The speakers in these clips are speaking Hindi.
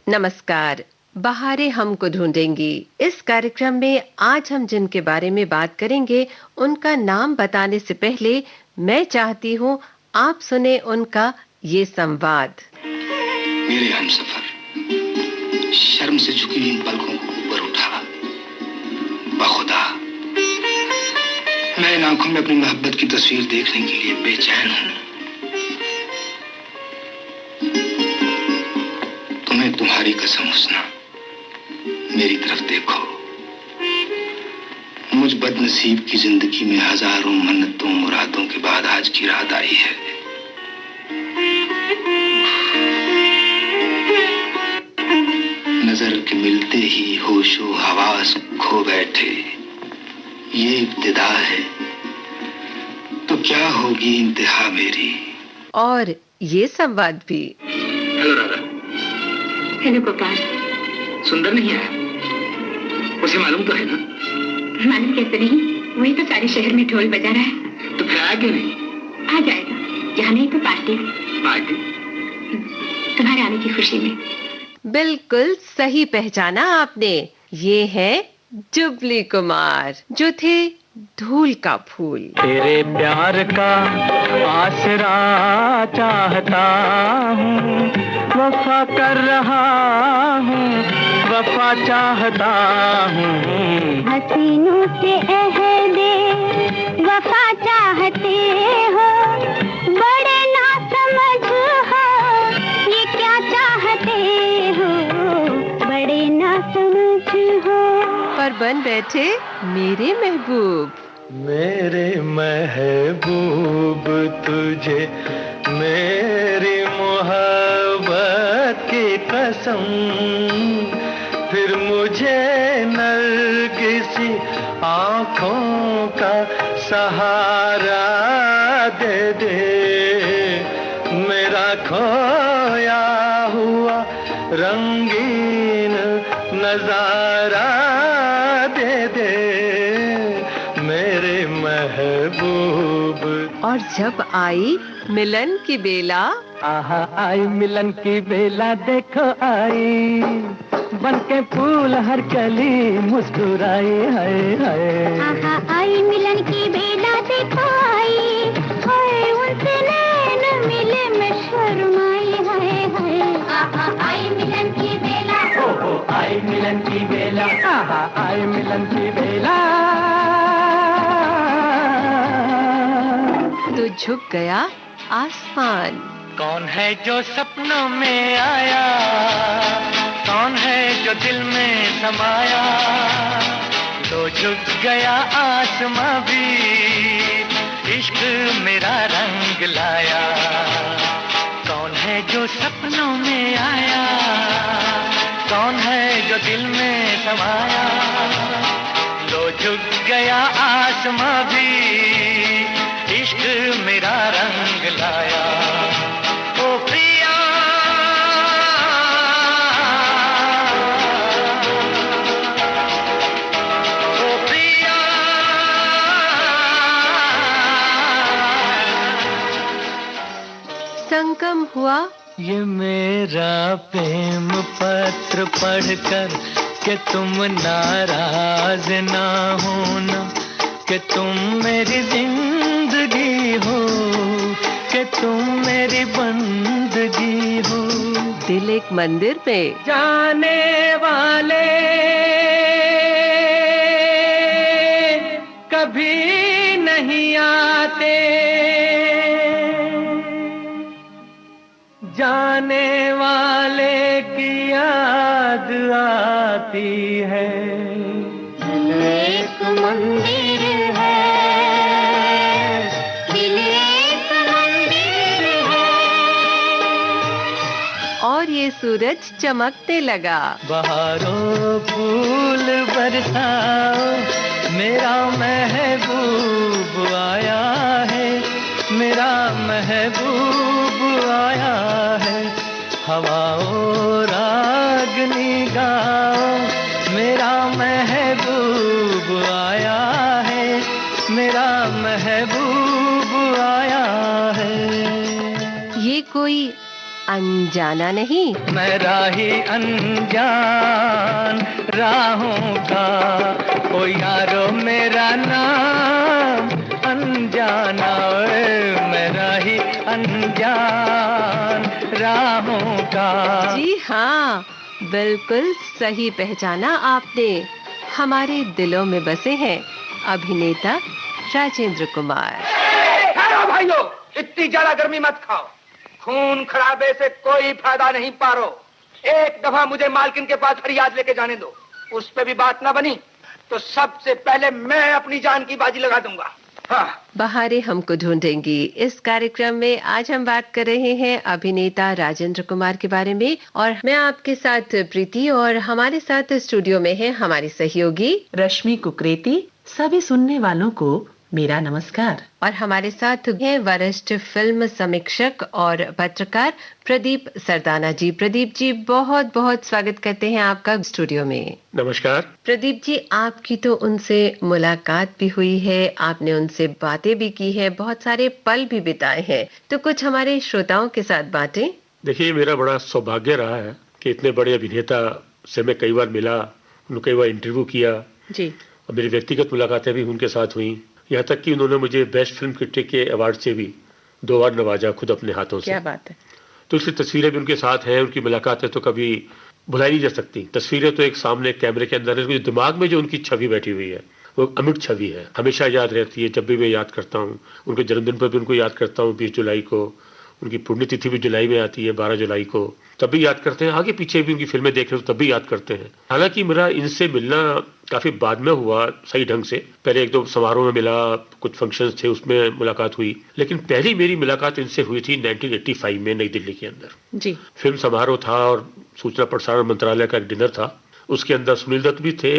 नमस्कार। बहारें हमको ढूंढेंगी इस कार्यक्रम में आज हम जिनके बारे में बात करेंगे उनका नाम बताने से पहले मैं चाहती हूँ आप सुने उनका ये संवाद। मेरे हमसफर, शर्म से झुकी इन पलकों को ऊपर उठा। बखुदा मैं इन आंखों में अपनी मोहब्बत की तस्वीर देखने के लिए बेचैन हूँ। तुम्हें तुम्हारी कसम हुस्ना, मेरी तरफ देखो। मुझ बदनसीब की जिंदगी में हजारों मन्नतों मुरादों के बाद आज की रात आई है। नजर के मिलते ही होशो हवास खो बैठे, ये इब्तिदा है तो क्या होगी इंतहा मेरी। और ये संवाद भी। हेलो राधा। हेलो गोपाल। सुंदर नहीं आया? उसे मालूम तो है ना? मालूम कैसे नहीं, वही तो सारे शहर में ढोल बजा रहा है। तो फिर आया क्यों नहीं? आ जाएगा, यहाँ नहीं तो पार्टी। पार्टी? तुम्हारे आने की खुशी में। बिल्कुल सही पहचाना आपने, ये है जुबली कुमार जो थे धूल का फूल। तेरे प्यार का आसरा चाहता हूँ, वफा कर रहा हूँ, वफा चाहता हूँ। हसीनों से अहदे वफा चाहते हो, बड़े ना समझ हो, ये क्या चाहते हो, बड़े ना समझ हो। पर बन बैठे मेरे महबूब। मेरे महबूब तुझे मेरी मोहब्बत की कसम, फिर मुझे नरगिसी आँखों का सहारा दे दे। मेरा खोया हुआ रंगीन नजारा दे दे मेरे महबूब। और जब आई मिलन की बेला, आहा आई मिलन की बेला, देखो आई बनके फूल हर कली मुस्कुराई। हाय हाय आहा आई मिलन की बेला, देखो आई, हाय उनसे नैन मिले मैं शर्माई। हाय हाय आहा आई मिलन की बेला, ओ आई मिलन की बेला, आहा आई मिलन की बेला। तो झुक गया आसमान। कौन है जो सपनों में आया, कौन है जो दिल में समाया, तो झुक गया आसमां भी, इश्क मेरा रंग लाया। कौन है जो सपनों में आया, कौन है जो दिल में समाया, तो झुक गया आसमां भी, इश्क मेरा रंग लाया। ओ प्रिया ओ प्रिया, संगम हुआ ये मेरा प्रेम पत्र पढ़कर कि तुम नाराज ना होना, कि तुम मेरी जिंदगी हो, कि तुम मेरी बंदगी हो। दिल एक मंदिर में। जाने वाले कभी नहीं आते, जाने वाले की याद आती है। एक मंदिर है, दिल एक मंदिर है। और ये सूरज चमकने लगा। बहारों फूल बरसाओ, मेरा महबूब आया है, मेरा महबूब आया है। हवाओं रागनी गाओ, मेरा महबूब आया है, मेरा महबूब आया है। ये कोई अनजाना नहीं, मैं राही अनजान राहों का, ओ यारो मेरा नाम अनजाना, मैं राही अनजान राहों का। जी हाँ, बिल्कुल सही पहचाना आपने। हमारे दिलों में बसे हैं अभिनेता राजेंद्र कुमार। ठहरो भाइयों, इतनी ज्यादा गर्मी मत खाओ। खून खराबे से कोई फायदा नहीं पारो। एक दफा मुझे मालकिन के पास फरियाद लेके जाने दो, उस पे भी बात ना बनी तो सबसे पहले मैं अपनी जान की बाजी लगा दूंगा। हाँ। बहारें हमको ढूंढेंगी। इस कार्यक्रम में आज हम बात कर रहे हैं अभिनेता राजेंद्र कुमार के बारे में, और मैं आपके साथ प्रीति, और हमारे साथ स्टूडियो में है हमारी सहयोगी रश्मि कुकरेती। सभी सुनने वालों को मेरा नमस्कार। और हमारे साथ हैं वरिष्ठ फिल्म समीक्षक और पत्रकार प्रदीप सरदाना जी। प्रदीप जी, बहुत बहुत स्वागत करते हैं आपका स्टूडियो में। नमस्कार। प्रदीप जी, आपकी तो उनसे मुलाकात भी हुई है, आपने उनसे बातें भी की है, बहुत सारे पल भी बिताए हैं, तो कुछ हमारे श्रोताओं के साथ बातें। देखिए, मेरा बड़ा सौभाग्य रहा है कि इतने बड़े अभिनेता से मैं कई बार मिला, उनको कई बार इंटरव्यू किया जी, और मेरी व्यक्तिगत मुलाकातें भी उनके साथ हुई। यहाँ तक कि उन्होंने मुझे बेस्ट फिल्म क्रिटिक के अवार्ड से भी 2 बार नवाजा खुद अपने हाथों से। क्या बात है। तो इसकी तस्वीरें भी उनके साथ हैं, उनकी मुलाकातें तो कभी भुलाई नहीं जा सकती। तस्वीरें तो एक सामने कैमरे के अंदर है, दिमाग में जो उनकी छवि बैठी हुई है वो अमिट छवि है, हमेशा याद रहती है। जब भी मैं याद करता हूँ, उनके जन्मदिन पर भी उनको याद करता हूँ 20 जुलाई को, उनकी पुण्यतिथि भी जुलाई में आती है 12 जुलाई को, तब भी याद करते हैं। आगे पीछे भी उनकी फिल्में देख रहे हो तब भी याद करते हैं। हालांकि मेरा इनसे मिलना काफी बाद में हुआ सही ढंग से। पहले 1-2 समारोह में मिला, कुछ फंक्शंस थे उसमें मुलाकात हुई, लेकिन पहली मेरी मुलाकात इनसे हुई थी 1985 में नई दिल्ली के अंदर जी। फिल्म समारोह था और सूचना प्रसारण मंत्रालय का एक डिनर था। उसके अंदर सुनील दत्त भी थे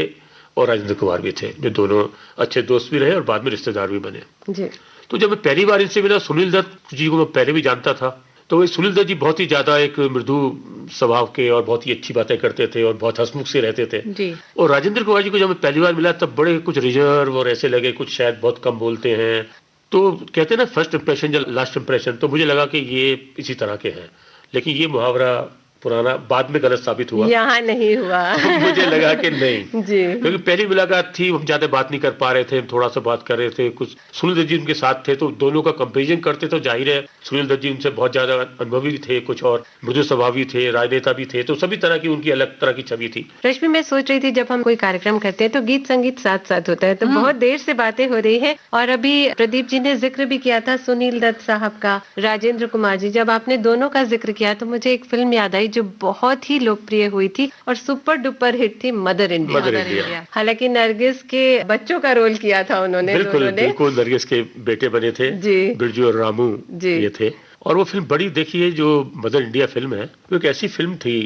और राजेंद्र कुमार भी थे, जो दोनों अच्छे दोस्त भी रहे और बाद में रिश्तेदार भी बने जी। तो जब मैं पहली बार इनसे मिला, सुनील दत्त जी को मैं पहले भी जानता था, तो वो सुनील दत्त जी बहुत ही ज्यादा एक मृदु स्वभाव के और बहुत ही अच्छी बातें करते थे और बहुत हंसमुख से रहते थे जी। और राजेंद्र कुमार जी को जब मैं पहली बार मिला तब बड़े कुछ रिजर्व और ऐसे लगे, कुछ शायद बहुत कम बोलते हैं। तो कहते हैं ना, फर्स्ट इंप्रेशन या लास्ट इंप्रेशन, तो मुझे लगा कि ये इसी तरह के हैं, लेकिन ये मुहावरा पुराना बाद में गलत साबित हुआ, यहाँ नहीं हुआ। तो मुझे लगा कि नहीं जी, क्योंकि पहली मुलाकात थी, हम ज्यादा बात नहीं कर पा रहे थे, थोड़ा सा बात कर रहे थे। कुछ सुनील दत्त जी उनके साथ थे तो दोनों का कंपैरिजन करते तो जाहिर है सुनील दत्त जी उनसे बहुत ज्यादा अनुभवी भी थे, कुछ और मृदु स्वभावी थे, राजनेता भी थे, तो सभी तरह की उनकी अलग तरह की छवि थी। रश्मि, मैं सोच रही थी जब हम कोई कार्यक्रम करते हैं तो गीत संगीत साथ साथ होता है, तो बहुत देर से बातें हो रही है। और अभी प्रदीप जी ने जिक्र भी किया था सुनील दत्त साहब का, राजेंद्र कुमार जी, जब आपने दोनों का जिक्र किया तो मुझे एक फिल्म याद आई जो बहुत ही लोकप्रिय हुई थी और सुपर डुपर हिट थी, मदर इंडिया। हालांकि नरगिस के बच्चों का रोल किया था उन्होंने। बिल्कुल नरगिस के बेटे बने थे जी, बिरजू और रामू ये थे। और वो फिल्म बड़ी देखिए, जो मदर इंडिया फिल्म है, वो एक ऐसी फिल्म थी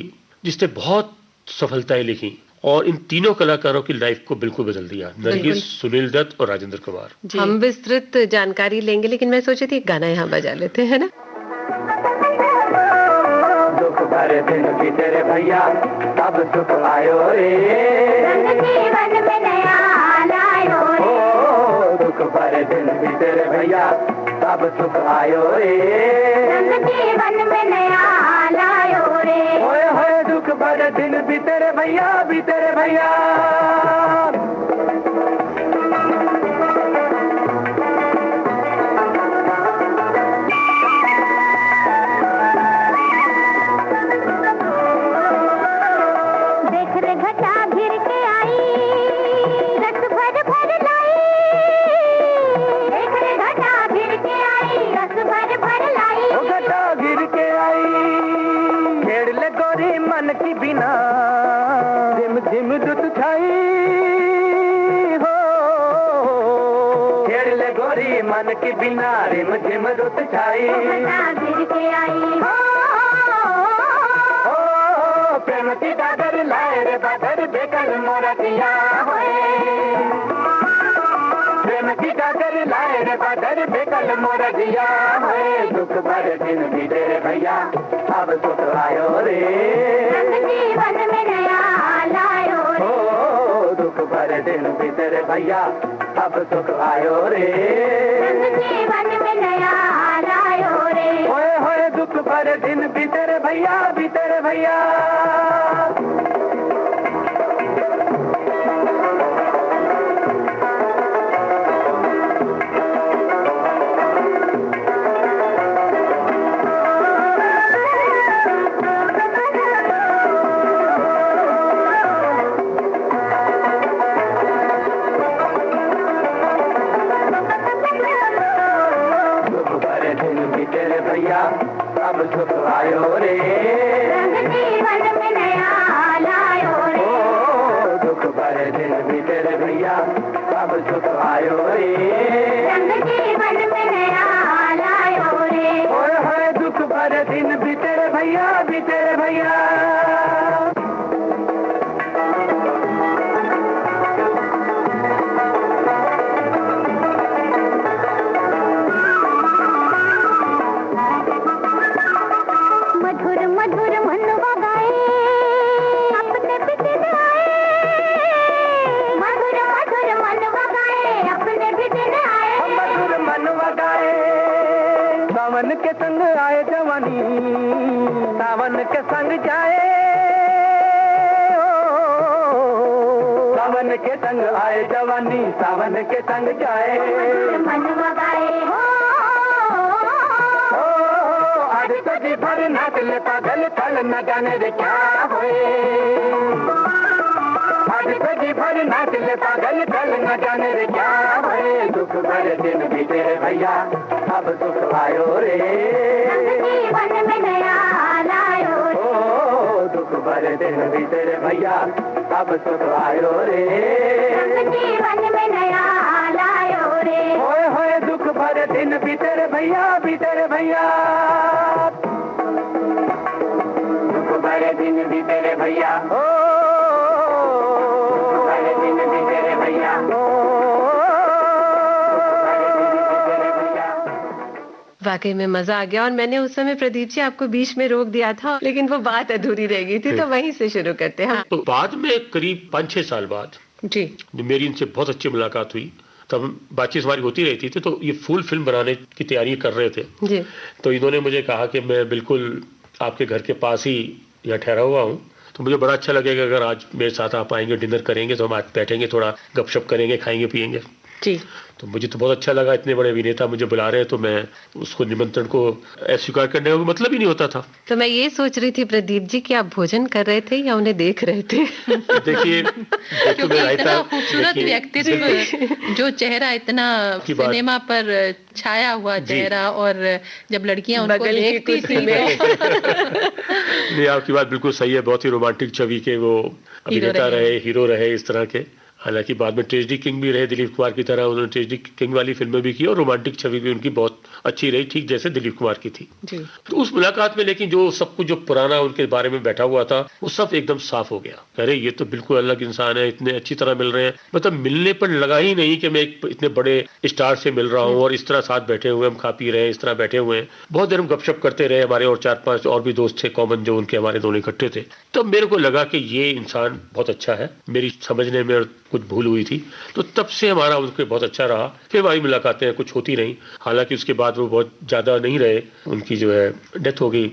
जिसने बहुत सफलताएं लिखी और इन तीनों कलाकारों की लाइफ को बिल्कुल बदल दिया, नरगिस, सुनील दत्त और राजेंद्र कुमार। हम विस्तृत जानकारी लेंगे, लेकिन मैं सोची थी गाना यहाँ बजा लेते हैं ना। भरे दिन की तेरे भैया अब सुख आयो रे, जीवन में नया लायो रे, दुख भरे दिन की तेरे भैया अब सुख आयो रे, जीवन में नया लायो रे, होए दुख भरे दिन भी तेरे भैया मन की बिना रिम झिम रुत छाई, गिर के आई हो, प्रेम की डागर लाए रे बादर बेकल मोरा दिया होए, प्रेम की डागर लाए रे बादर बेकल मोरा दिया होए, दुख भरे दिन भी तेरे भैया अब सुख आयो रे, जीवन में नया लायो रे, दुख भरे दिन भी तेरे भैया अब सुख आयो रे, जीवन में नया लायो रे, होए दुख भर दिन बीते रे भैया, बीते रे भैया। अब सुख आयो रे, रंग जीवन में नया लायो रे। ओ दुख भरे दिन बीते रे भैया, अब सुख आयो रे, रंग जीवन में नया लायो रे। ओए होए दुख भरे दिन बीते रे भैया, बीते रे भैया। सावन के संग आए जवानी, सावन के संग जाए, सावन के संग आए जवानी, सावन के संग जाए। मन वगाए हो आज तो जी भर नाच ले पागल थल न जाने रे क्या होए। आज तो जी भर नाच ले पागल थल न जाने रे क्या होए। दुख भरे दिन बीते रे भैया, अब सुख आयो रे, जीवन में नया लायो रे। ओ दुख भरे दिन बीते रे भैया, अब सुख आयो रे, जीवन में नया लायो रे। होए होए दुख भरे दिन बीते रे भैया, बीते रे भैया। दुख भरे दिन बीते रे भैया, ओ भरे दिन बीते रे भैया, वाकई में मजा आ गया। और मैंने उस समय प्रदीप जी आपको बीच में रोक दिया था, लेकिन वो बात अधूरी रह गई थी, तो वहीं से शुरू करते हैं। तो बाद में करीब 5-6 साल बाद जी मेरी इनसे बहुत अच्छी मुलाकात हुई। तब बातचीत हमारी होती रहती थी। तो ये फुल फिल्म बनाने की तैयारी कर रहे थे जी। तो इन्होंने मुझे कहा कि मैं बिल्कुल आपके घर के पास ही यहाँ ठहरा हुआ हूँ, तो मुझे बड़ा अच्छा लगेगा अगर आज मेरे साथ आप आएंगे, डिनर करेंगे, तो हम आज बैठेंगे, थोड़ा गपशप करेंगे, खाएंगे पिएंगे जी। तो मुझे तो बहुत अच्छा लगा, इतने बड़े अभिनेता मुझे बुला रहे हैं, तो मैं उसको निमंत्रण को अस्वीकार करने का मतलब ही नहीं होता था। तो मैं ये सोच रही थी प्रदीप जी कि आप भोजन कर रहे थे या उन्हें देख रहे थे? देखिए इतना खूबसूरत व्यक्तित्व, जो चेहरा इतना सिनेमा पर छाया हुआ चेहरा, और जब लड़कियां उनको देखती थी नहीं, आपकी बात बिल्कुल सही है। बहुत ही रोमांटिक छवि के वो अभिनेता रहे, हीरो रहे इस तरह के। हालांकि बाद में ट्रेजेडी किंग भी रहे दिलीप कुमार की तरह, उन्होंने ट्रेजेडी किंग वाली फिल्में भी की और रोमांटिक छवि भी उनकी बहुत अच्छी रही, ठीक जैसे दिलीप कुमार की थी जी। तो उस मुलाकात में लेकिन जो सब कुछ जो पुराना उनके बारे में बैठा हुआ था वो सब एकदम साफ हो गया। अरे ये तो बिल्कुल अलग इंसान है, इतने अच्छी तरह मिल रहे हैं, मतलब मिलने पर लगा ही नहीं कि मैं एक इतने बड़े स्टार से मिल रहा हूँ और इस तरह साथ बैठे हुए हम खा पी रहे हैं, इस तरह बैठे हुए हैं। बहुत देर हम गपशप करते रहे, हमारे और 4-5 और भी दोस्त थे कॉमन, जो उनके हमारे दोनों इकट्ठे थे। तब मेरे को लगा कि ये इंसान बहुत अच्छा है, मेरी समझने में कुछ भूल हुई थी, तो तब से हमारा उनके बहुत अच्छा रहा। फिर हमारी मुलाकातें कुछ होती रहीं, हालांकि उसके बाद वो बहुत ज्यादा नहीं रहे, उनकी जो है डेथ हो गई।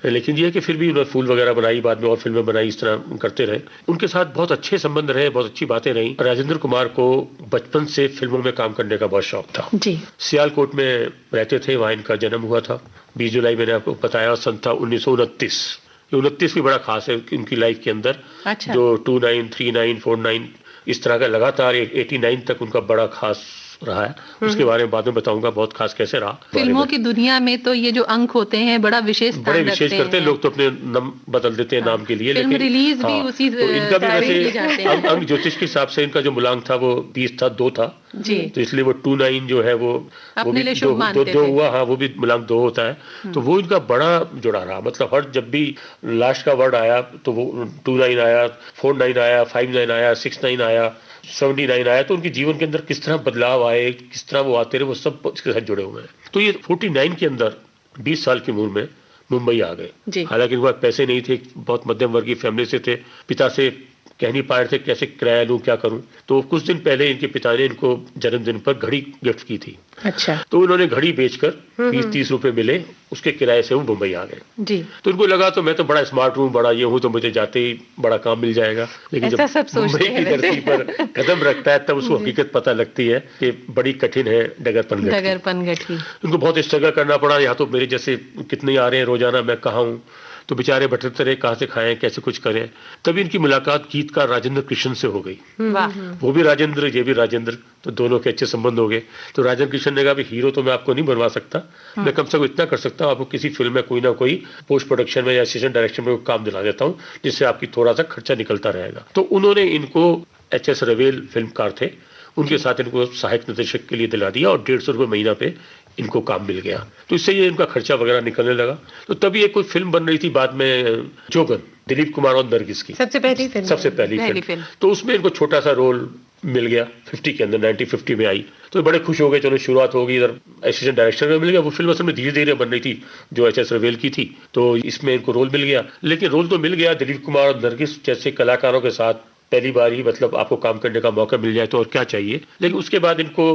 लेकिन ये कि फिर भी उन्होंने फूल वगैरह बनाई, बाद में और फिल्में बनाई, इस तरह करते रहे। उनके साथ बहुत अच्छे संबंध रहे, बहुत अच्छी बातें रहीं। राजेंद्र कुमार को बचपन से फिल्मों में काम करने का बहुत शौक था जी। सियालकोट में रहते थे, वहाँ इनका जन्म हुआ था 20 जुलाई, मैंने आपको बताया, सन था 1929। 29 भी बड़ा खास है उनकी लाइफ के अंदर। अच्छा। जो 29, 39, 49 इस तरह का लगातार 89 तक उनका बड़ा खास रहा है। उसके बारे में बाद में बताऊंगा बहुत खास कैसे रहा। फिल्मों की दुनिया में तो ये जो अंक होते हैं बड़ा विशेष बड़े विशेष करते हैं लोग, तो अपने नाम बदल देते हैं नाम के लिए। फिल्म लेकिन रिलीज भी उसी तो इनका भी तारीख जाते वैसे हैं। अंक ज्योतिष के हिसाब से इनका जो मूलांक था वो 20 था, 2 था जी। तो इसलिए वो 29 जो है वो अपने लिए भी शुभ मानते दो थे। हुआ। हाँ, वो भी मूलांक 2 होता है। तो वो इनका बड़ा जुड़ा रहा, मतलब हर जब भी लास्ट का वर्ड आया तो वो 29 आया, 49 आया, 59 आया, 69 आया, 79 आया। तो उनके जीवन के अंदर किस तरह बदलाव आए, किस तरह वो आते रहे, वो सब इसके साथ जुड़े हुए हैं। तो ये 49 के अंदर 20 साल की उम्र में मुंबई आ गए। हालांकि इनके पास पैसे नहीं थे, बहुत मध्यम वर्गीय फैमिली से थे, पिता से कह नहीं पा रहे थे कैसे किराया लूं, क्या करूं। तो कुछ दिन पहले इनके पिता ने इनको जन्मदिन पर घड़ी गिफ्ट की थी। अच्छा। तो उन्होंने घड़ी बेचकर 20-30 रुपए मिले, उसके किराए से वो मुंबई आ गए जी। तो उनको लगा तो मैं तो बड़ा स्मार्ट हूँ, बड़ा ये हूँ, तो मुझे जाते ही बड़ा काम मिल जाएगा। लेकिन जब मुंबई की धरती पर कदम रखता है तब उसको हकीकत पता लगती है कि बड़ी कठिन है डगर पनगठी। उनको बहुत स्ट्रगल करना पड़ा। यहाँ तो मेरे जैसे कितने आ रहे हैं रोजाना, मैं कहाँ हूँ, तो बेचारे भटकते रहे, कहाँ से खाएं, कैसे कुछ करें। तभी इनकी मुलाकात गीतकार राजेंद्र कृष्ण से हो गई। वो भी राजेंद्र, ये भी राजेंद्र, तो दोनों के अच्छे संबंध हो गए। तो राजेंद्र कृष्ण ने कहा भी हीरो तो मैं आपको नहीं बनवा सकता, मैं कम से कम इतना कर सकता हूँ, आपको किसी फिल्म में कोई ना कोई पोस्ट प्रोडक्शन में या असिस्टेंट डायरेक्शन में काम दिला देता हूँ, जिससे आपकी थोड़ा सा खर्चा निकलता रहेगा। तो उन्होंने इनको HS रवेल फिल्मकार थे, उनके साथ इनको सहायक निर्देशक के लिए दिला दिया और 150 रुपये महीना पे इनको काम मिल गया। तो इससे ये इनका खर्चा वगैरह निकलने लगा। तो तभी एक कोई फिल्म बन रही थी बाद में, जोगन, दिलीप कुमार और नरगिस की सबसे पहली फिल्म। तो उसमें इनको छोटा सा रोल मिल गया 50 के अंदर, 1950 में आई। तो बड़े खुश हो गए, चलो शुरुआत होगी, इधर असिस्टेंट डायरेक्टर में मिल गया। वो फिल्म असल में धीरे धीरे बन रही थी जो HS रवेल की थी, तो इसमें इनको रोल मिल गया। लेकिन रोल तो मिल गया, दिलीप कुमार और नरगिस जैसे कलाकारों के साथ पहली बार ही मतलब आपको काम करने का मौका मिल जाए तो और क्या चाहिए। लेकिन उसके बाद इनको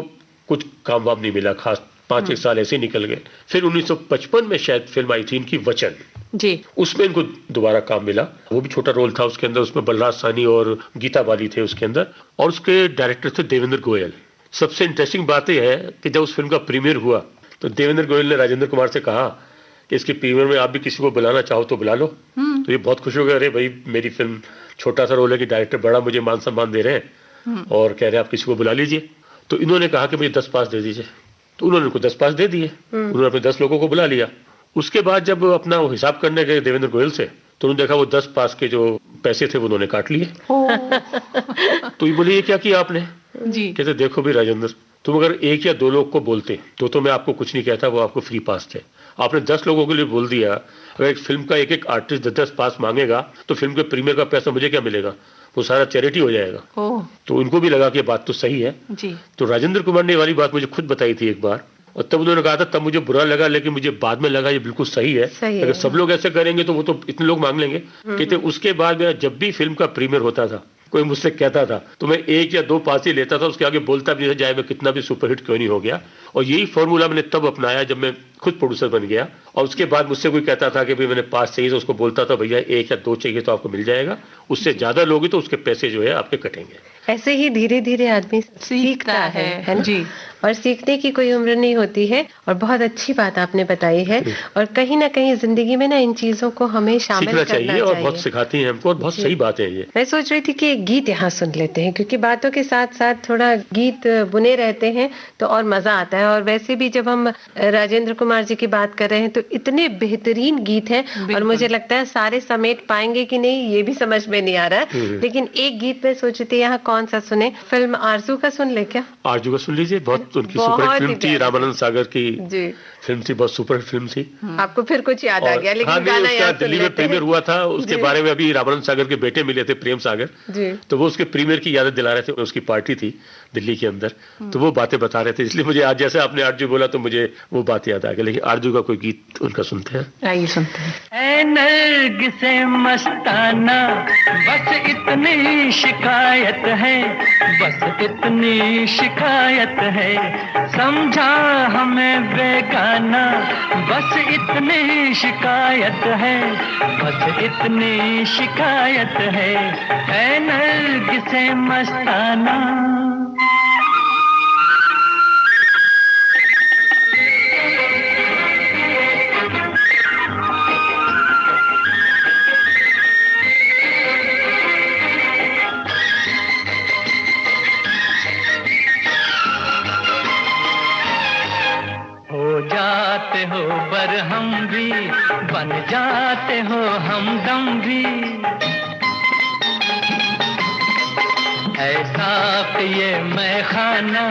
कुछ काम वाम नहीं मिला खास, 5-6 साल ऐसे निकल गए। फिर 1955 में शायद फिल्म आई थी इनकी वचन जी, उसमें इनको दोबारा काम मिला। वो भी छोटा रोल था उसके अंदर, उसमें बलराज साहनी और गीता बाली थे उसके अंदर, और उसके डायरेक्टर थे देवेंद्र गोयल। सबसे इंटरेस्टिंग बात यह है कि जब उस फिल्म का प्रीमियर हुआ तो देवेंद्र गोयल ने राजेंद्र कुमार से कहा कि इसके प्रीमियर में आप भी किसी को बुलाना चाहो तो बुला लो। तो ये बहुत खुश हो गए, अरे भाई मेरी फिल्म छोटा सा रोल है कि डायरेक्टर बड़ा मुझे मान सम्मान दे रहे हैं और कह रहे हैं आप किसी को बुला लीजिए। तो इन्होंने कहा कि मुझे 10 पास दे दीजिए। तो उन्होंने उनको 10 पास दे दिए, उन्होंने अपने 10 लोगों को बुला लिया। उसके बाद जब अपना वो हिसाब करने गए देवेंद्र गोयल से, तो उन्होंने देखा वो 10 पास के जो पैसे थे वो उन्होंने काट लिए। तो ये बोले ये क्या किया आपने जी? कहते देखो भी राजेंद्र, तुम अगर 1 या 2 लोग को बोलते तो मैं आपको कुछ नहीं कहता, वो आपको फ्री पास थे। आपने 10 लोगों के लिए बोल दिया। अगर एक फिल्म का एक आर्टिस्ट 10 पास मांगेगा तो फिल्म के प्रीमियर का पैसा मुझे क्या मिलेगा, वो सारा चैरिटी हो जाएगा। तो उनको भी लगा कि बात तो सही है जी। तो राजेंद्र कुमार ने ये वाली बात मुझे खुद बताई थी एक बार, और तब उन्होंने कहा था, तब मुझे बुरा लगा लेकिन मुझे बाद में लगा ये बिल्कुल सही है। अगर सब लोग ऐसे करेंगे तो वो तो इतने लोग मांग लेंगे। कहते उसके बाद जब भी फिल्म का प्रीमियर होता था कोई मुझसे कहता था तो मैं 1 या 2 पास ही लेता था, उसके आगे बोलता भी नहीं, जाए मैं कितना भी सुपरहिट क्यों नहीं हो गया। और यही फॉर्मूला मैंने तब अपनाया जब मैं खुद प्रोड्यूसर बन गया। और उसके बाद मुझसे कोई कहता था कि भाई मैंने पास चाहिए, तो उसको बोलता था भैया 1 या 2 चाहिए तो आपको मिल जाएगा, उससे ज्यादा लोगे तो उसके पैसे जो है आपके कटेंगे। ऐसे ही धीरे धीरे आदमी सीखता है जी। और सीखने की कोई उम्र नहीं होती है। और बहुत अच्छी बात आपने बताई है, और कहीं ना कहीं जिंदगी में ना इन चीजों को हमें शामिल करना चाहिए और बहुत सिखाती हैं हमको, और बहुत सही बात है ये। मैं सोच रही थी कि एक गीत यहाँ सुन लेते हैं, क्योंकि बातों के साथ साथ थोड़ा गीत बुने रहते हैं तो और मजा आता है। और वैसे भी जब हम राजेंद्र कुमार जी की बात कर रहे हैं तो इतने बेहतरीन गीत हैं, और मुझे लगता है सारे समेट पाएंगे कि नहीं ये भी समझ में नहीं आ रहा है। लेकिन एक गीत में सोच रही थी यहाँ कौन सा सुने, फिल्म आरज़ू का सुन ले क्या? आरज़ू का सुन लीजिए, बहुत उनकी सुपर फिल्म थी, रामानंद सागर की फिल्म थी, बहुत सुपर फिल्म थी। आपको फिर कुछ याद आ गया? लेकिन गाना याद दिल्ली में प्रीमियर हुआ था, उसके बारे में अभी रामानंद सागर के बेटे मिले थे, प्रेम सागर, तो वो उसके प्रीमियर की यादें दिला रहे थे। उसकी पार्टी थी दिल्ली के अंदर, तो वो बातें बता रहे थे, इसलिए मुझे आज जैसे आपने आरज़ू बोला तो मुझे वो बात याद आ गई। लेकिन आरज़ू का कोई गीत उनका सुनते हैं, आइए सुनते हैं। ऐ नरगिसे मस्ताना बस इतनी शिकायत है, बस इतनी शिकायत है, समझा हमें बेगाना, बस इतनी शिकायत है, बस इतनी शिकायत है, ऐ नरगिसे मस्ताना। जाते हो बरहम भी, बन जाते हो हमदम भी, ऐसा कि ये मैं खाना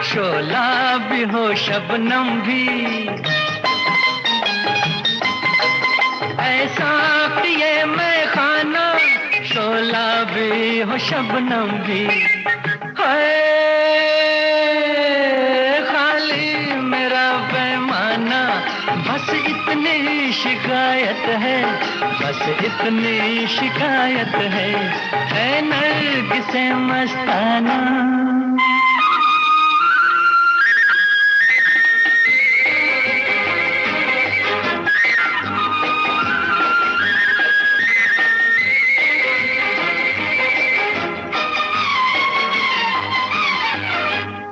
शोला भी हो शबनम भी, ऐसा कि ये मैं खाना शोला भी हो शबनम भी, है खाली मेरा पैमाना, बस इतना इतनी शिकायत है, बस इतनी शिकायत है नरगिसे मस्ताना।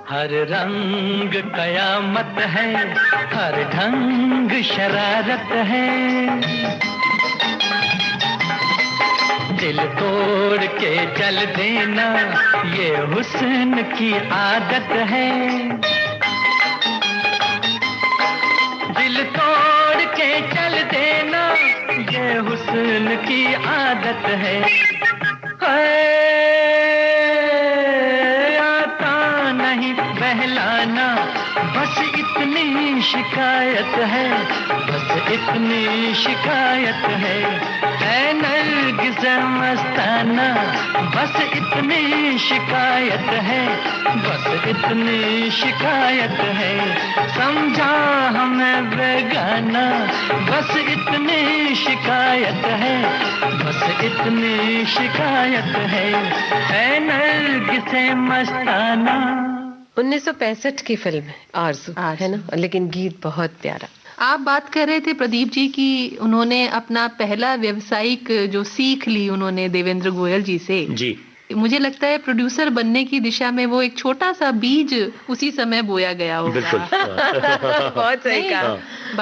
हर रंग कयामत है, हर ढंग शरारत है, दिल तोड़ के चल देना ये हुस्न की आदत है, दिल तोड़ के चल देना ये हुस्न की आदत है। बहलाना बस इतनी शिकायत है, बस इतनी शिकायत है नरगिसे मस्ताना। बस इतनी शिकायत है, बस इतनी शिकायत है, समझा हमें बेगाना। बस इतनी शिकायत है, बस इतनी शिकायत है नरगिसे मस्ताना। 1965 की फिल्म है आरज़ू, है ना, लेकिन गीत बहुत प्यारा। आप बात कर रहे थे प्रदीप जी कि उन्होंने अपना पहला व्यावसायिक जो सीख ली उन्होंने देवेंद्र गोयल जी से। जी, मुझे लगता है प्रोड्यूसर बनने की दिशा में वो एक छोटा सा बीज उसी समय बोया गया होगा। बिल्कुल। बहुत सही कहा।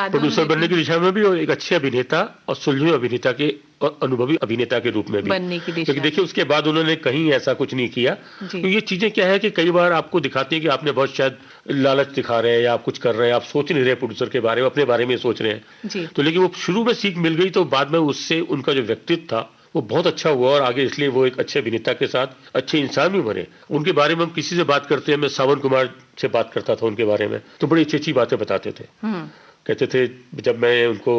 प्रोड्यूसर बनने की दिशा में भी और एक अच्छे अभिनेता और सुलझे अभिनेता के और अनुभवी अभिनेता के रूप में भी बनने की दिशा। क्योंकि देखिए उसके बाद उन्होंने कहीं ऐसा कुछ नहीं किया। तो ये चीजें क्या है कि कई बार आपको दिखाती है कि आपने बहुत शायद लालच दिखा रहे हैं या आप कुछ कर रहे हैं, आप सोच नहीं रहे प्रोड्यूसर के बारे में, अपने बारे में सोच रहे हैं। तो लेकिन वो शुरू में सीख मिल गई तो बाद में उससे उनका जो व्यक्तित्व था वो बहुत अच्छा हुआ और आगे इसलिए वो एक अच्छे अभिनेता के साथ अच्छे इंसान भी बने। उनके बारे में हम किसी से बात करते हैं, मैं सावन कुमार से बात करता था उनके बारे में, तो बड़ी अच्छी अच्छी बातें बताते थे। कहते थे जब मैं उनको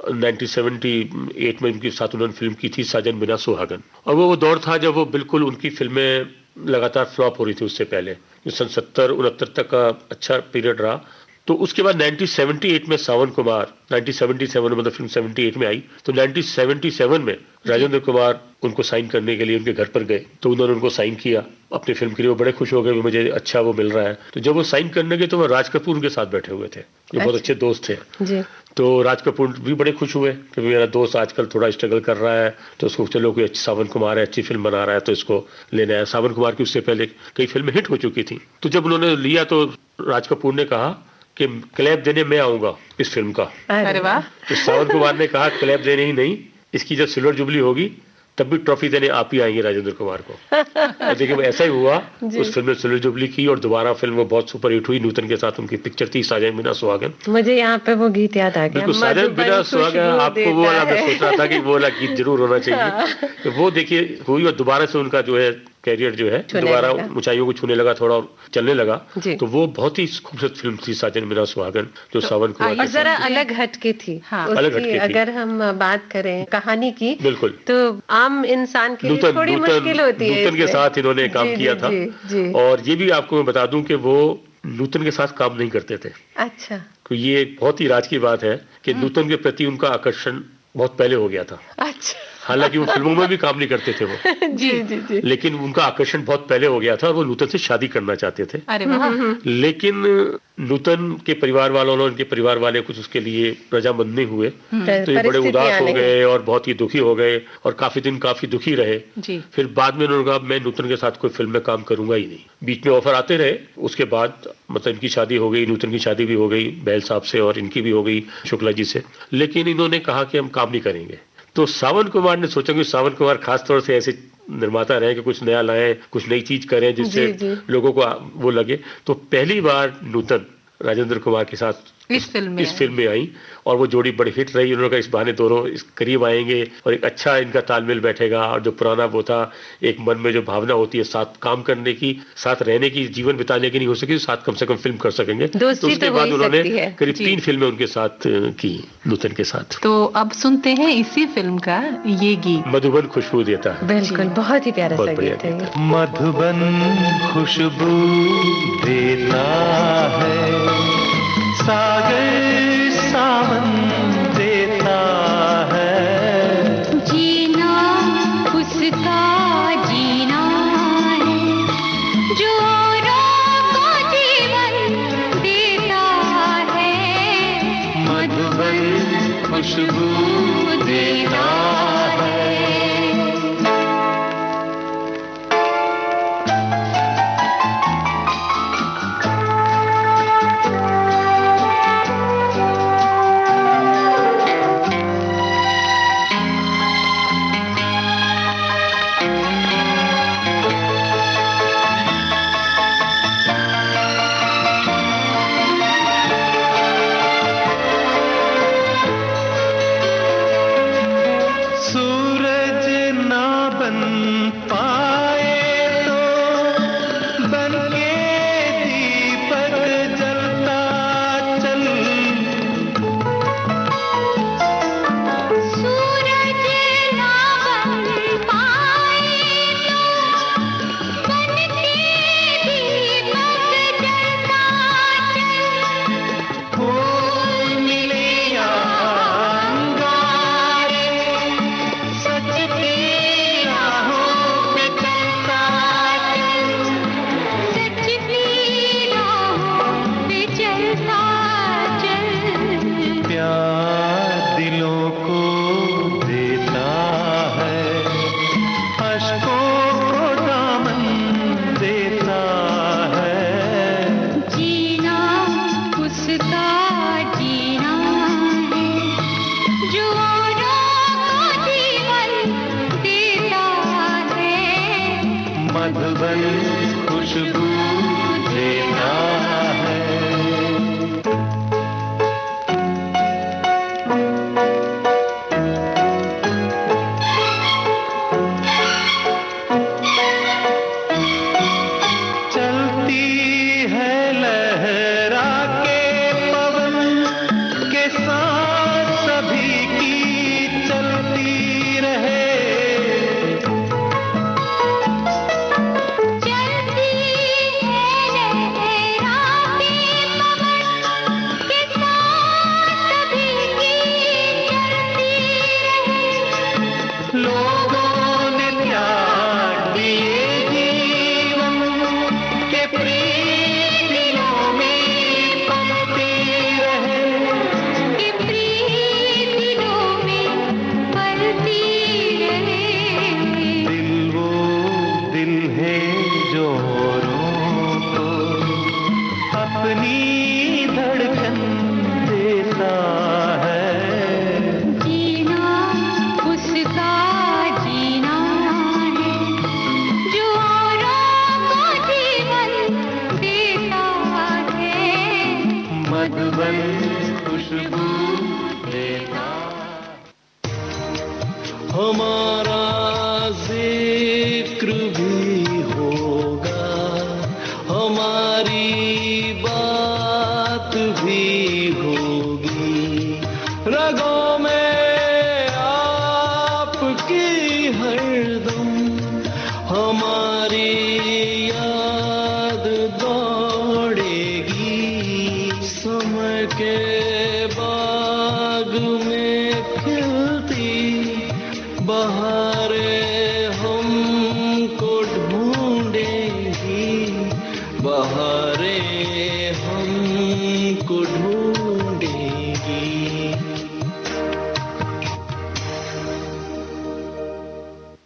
1978 में उनके साथ उन्होंने फिल्म की थी साजन बिना सुहागन, और वो दौर था जब वो बिल्कुल उनकी फिल्में लगातार फ्लॉप हो रही थी। उससे पहले जो सन 70-69 तक का अच्छा पीरियड रहा। तो उसके बाद 1978 में सावन कुमार, 1977 में मतलब फिल्म 78 में आई, तो 1977 में राजेंद्र कुमार उनको साइन करने के लिए उनके घर पर गए, तो उन्होंने उनको साइन किया अपनी फिल्म के लिए। वो बड़े खुश हो गए, मुझे अच्छा वो मिल रहा है। तो जब वो साइन करने गए तो वो राज कपूर उनके साथ बैठे हुए थे, जो बहुत अच्छे दोस्त थे जी। तो राज कपूर भी बड़े खुश हुए कि मेरा दोस्त आजकल थोड़ा स्ट्रगल कर रहा है, तो उसको चलो कोई अच्छी, सावन कुमार है, अच्छी फिल्म बना रहा है तो इसको लेना है। सावन कुमार की उससे पहले कई फिल्में हिट हो चुकी थी। तो जब उन्होंने लिया तो राज कपूर ने कहा कि क्लैप देने मैं आऊंगा इस फिल्म का। अरे वाह। तो सावन कुमार ने कहा क्लैप देने ही नहीं, इसकी जब सिल्वर जुबली होगी तब भी ट्रॉफी देने आप ही आएंगे राजेंद्र कुमार को। और देखिए वो ऐसा ही हुआ, उस फिल्म में सिल्वर जुबली की और दोबारा फिल्म वो बहुत सुपर हिट हुई। नूतन के साथ उनकी पिक्चर थी साजन बिना सुहागन। मुझे यहाँ पे वो गीत याद आ गया, साजन बिना सुहागन। आपको वो वाला मैं सोच रहा था कि वो वाला गीत जरूर होना चाहिए। तो वो देखिए हुई और दोबारा से उनका जो है कैरियर जो है दोबारा ऊंचाइयों को छूने लगा, थोड़ा चलने लगा। तो वो बहुत ही खूबसूरत फिल्म थी साजन बिना सुहागन, जो सावन कुमार और जरा अलग हटके थी। अलग हटके थी। अगर हम बात करें कहानी की, बिल्कुल, तो आम इंसान के लिए थोड़ी मुश्किल होती है। नूतन के साथ इन्होंने काम किया था। और ये भी आपको मैं बता दूं कि वो नूतन के साथ काम नहीं करते थे। अच्छा। तो ये बहुत ही राज की बात है कि नूतन के प्रति उनका आकर्षण बहुत पहले हो गया था। अच्छा। हालांकि वो फिल्मों में भी काम नहीं करते थे वो जी जी जी, लेकिन उनका आकर्षण बहुत पहले हो गया था और वो नूतन से शादी करना चाहते थे। अरे वाह। लेकिन नूतन के परिवार वालों ने, उनके परिवार वाले कुछ उसके लिए रजामंद नहीं हुए, तो ये बड़े उदास हो गए और बहुत ही दुखी हो गए और काफी दिन काफी दुखी रहे जी। फिर बाद में उन्होंने कहा मैं नूतन के साथ कोई फिल्म में काम करूंगा ही नहीं। बीच में ऑफर आते रहे, उसके बाद मतलब इनकी शादी हो गई, नूतन की शादी भी हो गई बैल साहब से और इनकी भी हो गई शुक्ला जी से, लेकिन इन्होंने कहा कि हम काम नहीं करेंगे। तो सावन कुमार ने सोचा कि सावन कुमार खास तौर से ऐसे निर्माता रहे कि कुछ नया लाएं, कुछ नई चीज करें जिससे लोगों को वो लगे। तो पहली बार नूतन राजेंद्र कुमार के साथ इस फिल्म में आई और वो जोड़ी बड़ी हिट रही। उन्होंने कहा इस बहाने दोनों इस करीब आएंगे और एक अच्छा इनका तालमेल बैठेगा और जो पुराना वो था एक मन में जो भावना होती है साथ काम करने की, साथ रहने की, जीवन बिताने की नहीं हो सकी, साथ कम से कम फिल्म कर सकेंगे। तो उसके बाद उन्होंने करीब 3 फिल्में उनके साथ की नूतन के साथ। तो अब सुनते हैं इसी फिल्म का ये गीत, मधुबन खुशबू देता है। बिल्कुल, बहुत ही प्यारा सा गीत है। मधुबन खुशबू देता है, सागर सावन बन पाए तो बन के दीपक जलता चल। सूरज ना बन पाए तो बन के दीपक जलता चल। फूल मिले या अंगारे, सच की राहों पे चलता चल। सच की राहों पे चलता चल। प्यार दिलों को देता है, अश्कों को दामन देता है। जीना उसका जीना है जो औरों को जीवन देता है। मधुबन खुशबू देता है। चलती है लहरा के पवन के साथ सभी की चलती रहे। चलती है लहरा के पवन के साथ सभी की चलती रहे। लोगों ने त्याग दिए जीवन के प्रीत दिलों में पलती रहे। कि प्रीत दिलों में पलती रहे। दिल वो दिल है जो औरों को अपनी धड़कन देता है। जीना उसका जीना है जो औरों को जीवन देता है। मधुबन खुशबू देता। हमारा जिक्र भी होगा, हमारी बात भी होगी। रगों में आपकी हरदम हमारी याद दौड़ेगी। समय के बाग में खिलती बहारें हमको ढूंढेगी। बहारें हमको ढूंढेगी।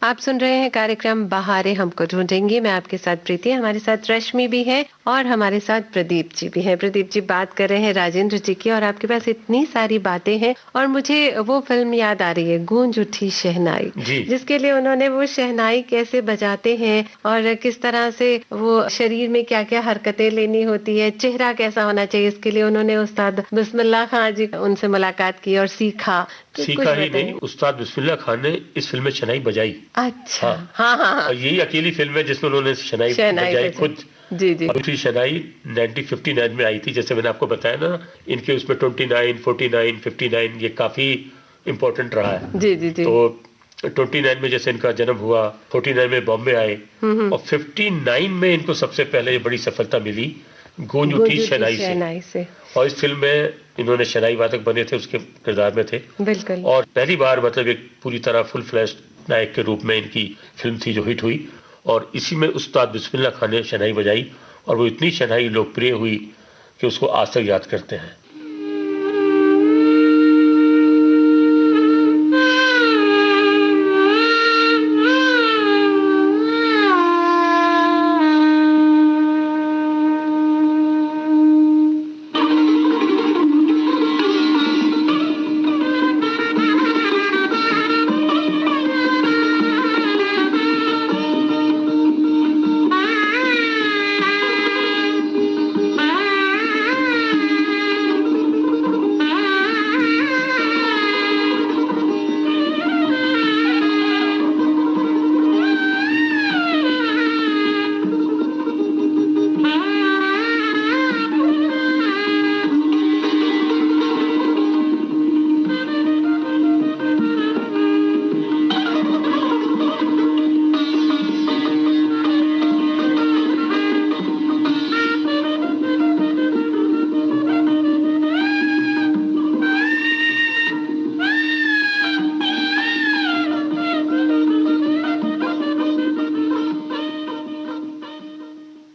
आप सुन रहे हैं कार्यक्रम बहारें हमको ढूंढेंगे। मैं आपके साथ प्रीति, हमारे साथ रश्मि भी है और हमारे साथ प्रदीप जी भी हैं। प्रदीप जी बात कर रहे हैं राजेंद्र जी की और आपके पास इतनी सारी बातें हैं और मुझे वो फिल्म याद आ रही है गूंज उठी शहनाई, जिसके लिए उन्होंने वो शहनाई कैसे बजाते हैं और किस तरह से वो शरीर में क्या क्या हरकतें लेनी होती है, चेहरा कैसा होना चाहिए, इसके लिए उन्होंने उस्ताद बिस्मिल्लाह खां जी उनसे मुलाकात की और सीखा ही नहीं, उस्ताद बिस्मिल्लाह खान ने इस फिल्म में शहनाई बजाई। अच्छा, हाँ। और यही अकेली फिल्म है जिसमें उन्होंने शहनाई बजाई खुद। जी। दूसरी शहनाई 1959 में आई थी, जैसे मैंने आपको बताया ना, इनके उसमें 29, 49, 59 ये काफी इम्पोर्टेंट रहा है। जी। तो 29 में जैसे इनका जन्म हुआ, 49 में बॉम्बे आए और 59 में इनको सबसे पहले बड़ी सफलता मिली गूंज उठी शहनाई से। और इस फिल्म में इन्होंने शहनाई वादक बने थे, उसके किरदार में थे बिल्कुल। और पहली बार मतलब एक पूरी तरह फुल फ्लैश नायक के रूप में इनकी फिल्म थी जो हिट हुई और इसी में उस्ताद बिस्मिल्लाह खान ने शहनाई बजाई और वो इतनी शहनाई लोकप्रिय हुई कि उसको आज तक याद करते हैं।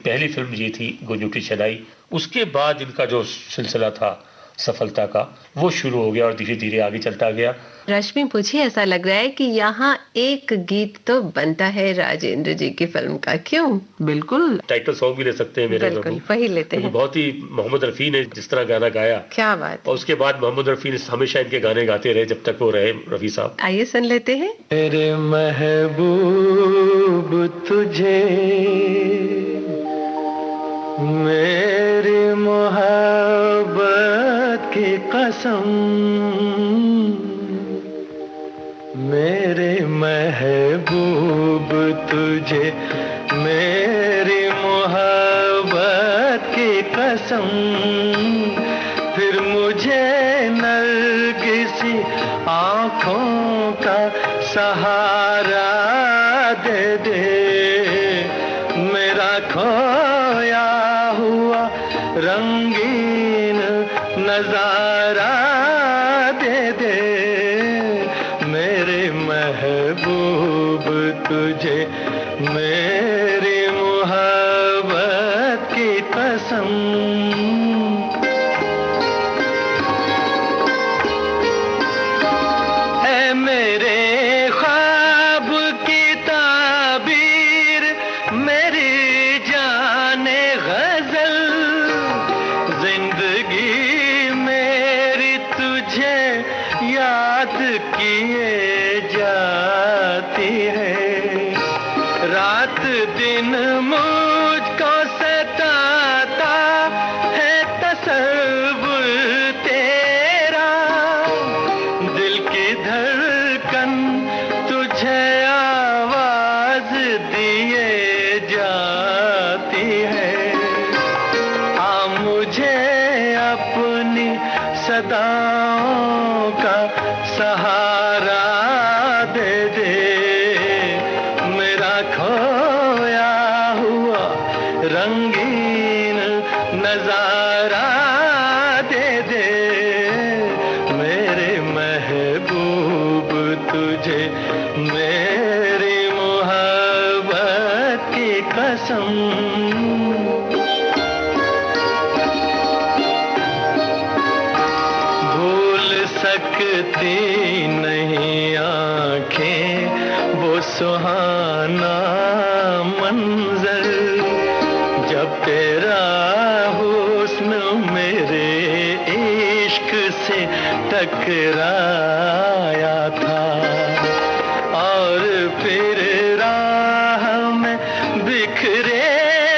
पहली फिल्म ये थी गुंजूटी शनाई। उसके बाद इनका जो सिलसिला था सफलता का वो शुरू हो गया और धीरे धीरे आगे चलता गया। रश्मि, मुझे ऐसा लग रहा है कि यहाँ एक गीत तो बनता है राजेंद्र जी की फिल्म का, क्यों? बिल्कुल, टाइटल सॉन्ग भी ले सकते हैं मेरे। बिल्कुल वही लेते हैं। बहुत ही मोहम्मद रफी ने जिस तरह गाना गाया, क्या बात। और उसके बाद मोहम्मद रफी ने हमेशा इनके गाने गाते रहे जब तक वो रहे रफी साहब। आइए सुन लेते हैं। मेरे महबूब तुझे मेरी मोहब्बत की कसम, मेरे महबूब तुझे मेरी मोहब्बत की कसम, फिर मुझे नरगिसी आँखों का सहारा दे दे, मेरा खोया हुआ रंगीन नजारा दे दे, मेरे महबूब तुझे मेरी मोहब्बत की कसम। ऐ मेरे ख्वाब की ताबीर, मेरी जाने गजल, जिंदगी मेरी तुझे याद किए जाती है, रात दिन मुझको सताता है तसव्वुर तेरा, दिल की धड़कन तुझे आवाज दिए जाती है, आ मुझे अपनी सदाओं का सहारा दे दे, मेरा खोया हुआ रंगीन नजारा दे दे, मेरे महबूब तुझे मेरी मोहब्बत की कसम। भूल सकती नहीं आंखें वो सुहाना मंजर, जब तेरा हुस्न मेरे इश्क से टकराया था, और फिर राह में बिखरे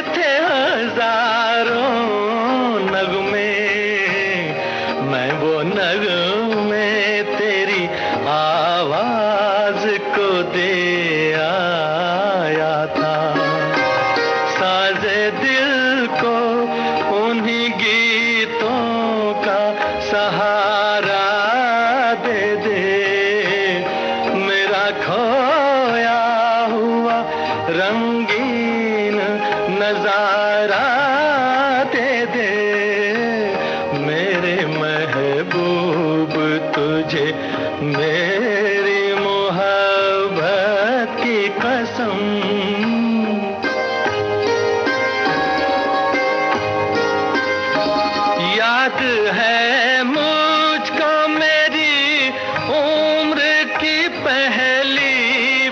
थे हजारों नगमे, मैं वो नगमे तेरी आवाज को दे आया था, साजे दिल को उन्हीं गीतों का सहारा दे दे, मेरा खोया हुआ रंगीन नजारा दे दे, मेरे महबूब तुझे मेरी मोहब्बत की कसम। याद है मुझको मेरी उम्र की पहली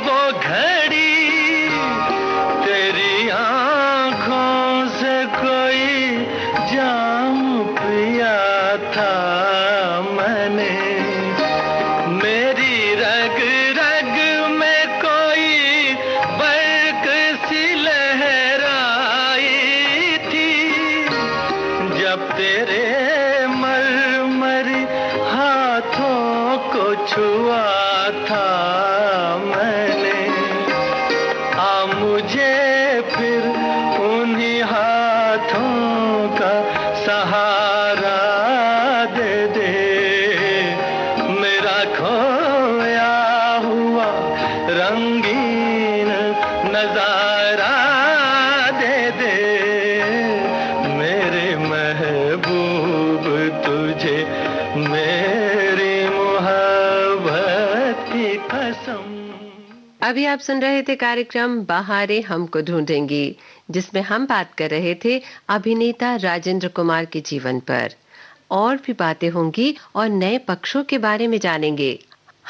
वो घड़ी, तेरी आंखों से कोई जाम पिया था मैंने, मेरी रग रग में कोई बर्क सी लहराई थी, जब तेरे मरमरी हाथों को छुआ था मैंने, आ मुझे फिर उन्हीं हाथों का सहारा दे दे, मेरा खोया हुआ रंगीन नजारा दे दे, मेरे महबूब तुझे मेरी मोहब्बत की कसम। अभी आप सुन रहे थे कार्यक्रम बहारें हमको ढूंढेंगी, जिसमें हम बात कर रहे थे अभिनेता राजेंद्र कुमार के जीवन पर। और भी बातें होंगी और नए पक्षों के बारे में जानेंगे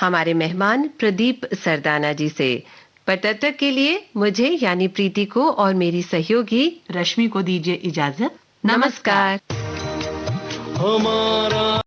हमारे मेहमान प्रदीप सरदाना जी से। पर तब तक के लिए मुझे यानी प्रीति को और मेरी सहयोगी रश्मि को दीजिए इजाजत। नमस्कार। हमारा